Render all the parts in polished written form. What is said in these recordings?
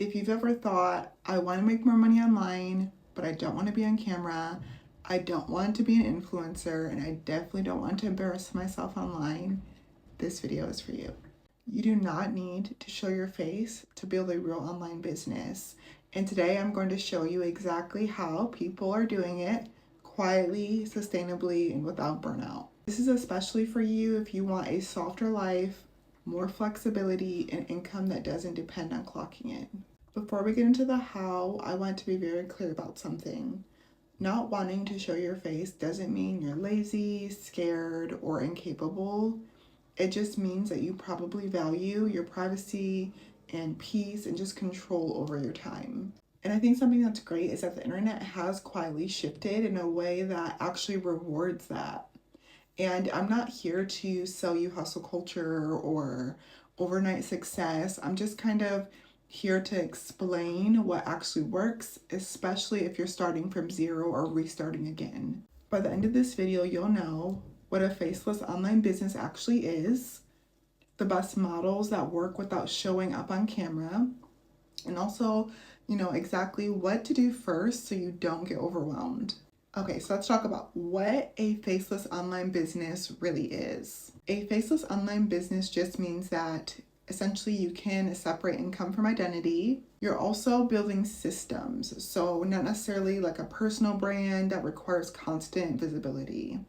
If you've ever thought, I want to make more money online, but I don't want to be on camera, I don't want to be an influencer, and I definitely don't want to embarrass myself online, this video is for you. You do not need to show your face to build a real online business. And today I'm going to show you exactly how people are doing it quietly, sustainably, and without burnout. This is especially for you if you want a softer life, more flexibility, and income that doesn't depend on clocking in. Before we get into the how, I want to be very clear about something. Not wanting to show your face doesn't mean you're lazy, scared, or incapable. It just means that you probably value your privacy and peace and just control over your time. And I think something that's great is that the internet has quietly shifted in a way that actually rewards that. And I'm not here to sell you hustle culture or overnight success. I'm just kind of here to explain what actually works, especially if you're starting from zero or restarting again. By the end of this video, you'll know what a faceless online business actually is, the best models that work without showing up on camera, and also, exactly what to do first so you don't get overwhelmed. Okay, so let's talk about what a faceless online business really is. A faceless online business just means that essentially you can separate income from identity. You're also building systems, so not necessarily like a personal brand that requires constant visibility.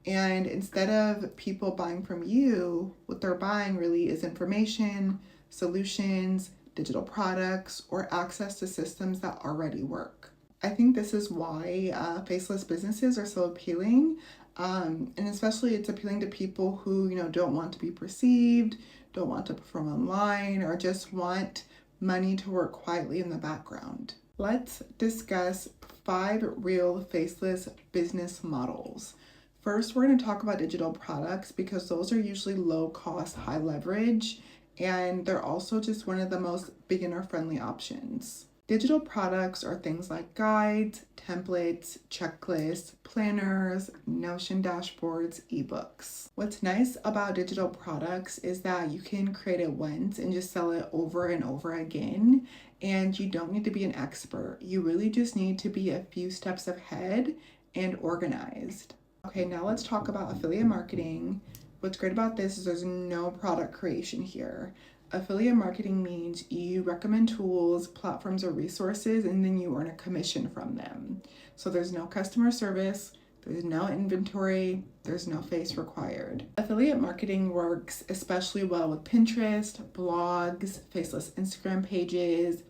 And instead of people buying from you, what they're buying really is information, solutions, digital products, or access to systems that already work. I think this is why faceless businesses are so appealing. And especially it's appealing to people who, don't want to be perceived, don't want to perform online, or just want money to work quietly in the background. Let's discuss 5 real faceless business models. First, we're going to talk about digital products because those are usually low cost, high leverage, and they're also just one of the most beginner friendly options. Digital products are things like guides, templates, checklists, planners, Notion dashboards, ebooks. What's nice about digital products is that you can create it once and just sell it over and over again, and you don't need to be an expert. You really just need to be a few steps ahead and organized. Okay, now let's talk about affiliate marketing. What's great about this is there's no product creation here. Affiliate marketing means you recommend tools, platforms, or resources, and then you earn a commission from them. So there's no customer service, there's no inventory, there's no face required. Affiliate marketing works especially well with Pinterest, blogs, faceless Instagram pages,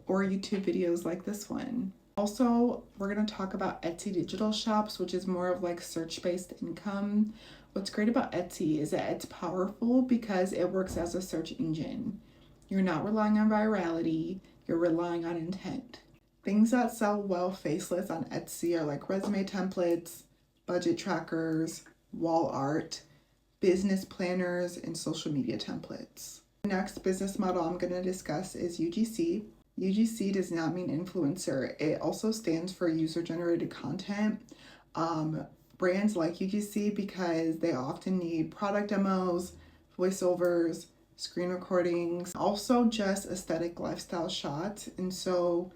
or YouTube videos like this one. Also, we're going to talk about Etsy digital shops, which is more of like search-based income. What's great about Etsy is that it's powerful because it works as a search engine. You're not relying on virality, you're relying on intent. Things that sell well faceless on Etsy are like resume templates, budget trackers, wall art, business planners, and social media templates. The next business model I'm going to discuss is UGC. UGC does not mean influencer. It also stands for user-generated content. Brands like UGC because they often need product demos, voiceovers, screen recordings, also just aesthetic lifestyle shots. And so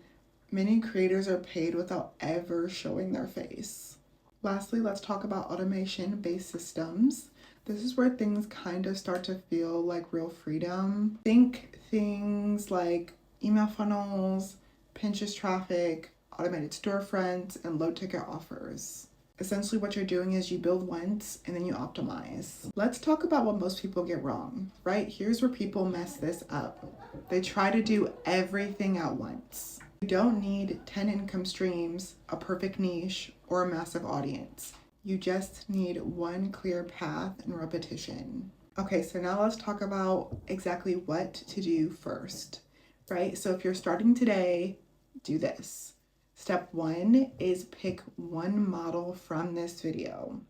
many creators are paid without ever showing their face. Lastly, let's talk about automation-based systems. This is where things kind of start to feel like real freedom. Think things like email funnels, Pinterest traffic, automated storefronts, and low-ticket offers. Essentially what you're doing is you build once and then you optimize. Let's talk about what most people get wrong, right? Here's where people mess this up. They try to do everything at once. You don't need 10 income streams, a perfect niche, or a massive audience. You just need one clear path and repetition. Okay, so now let's talk about exactly what to do first, right? So if you're starting today, do this. Step 1 is pick one model from this video.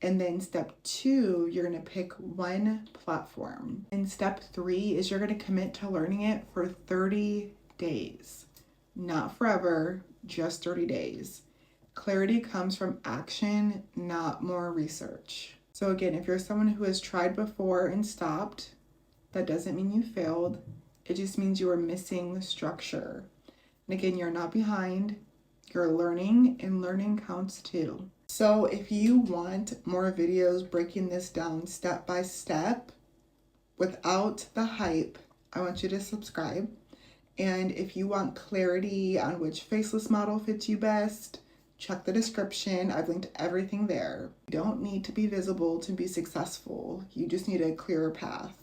And then step 2, you're going to pick one platform. And step 3 is you're going to commit to learning it for 30 days. Not forever, just 30 days. Clarity comes from action, not more research. So again, if you're someone who has tried before and stopped, that doesn't mean you failed. It just means you are missing the structure. And again, you're not behind, you're learning, and learning counts too. So if you want more videos breaking this down step by step without the hype, I want you to subscribe. And if you want clarity on which faceless model fits you best, check the description. I've linked everything there. You don't need to be visible to be successful. You just need a clearer path.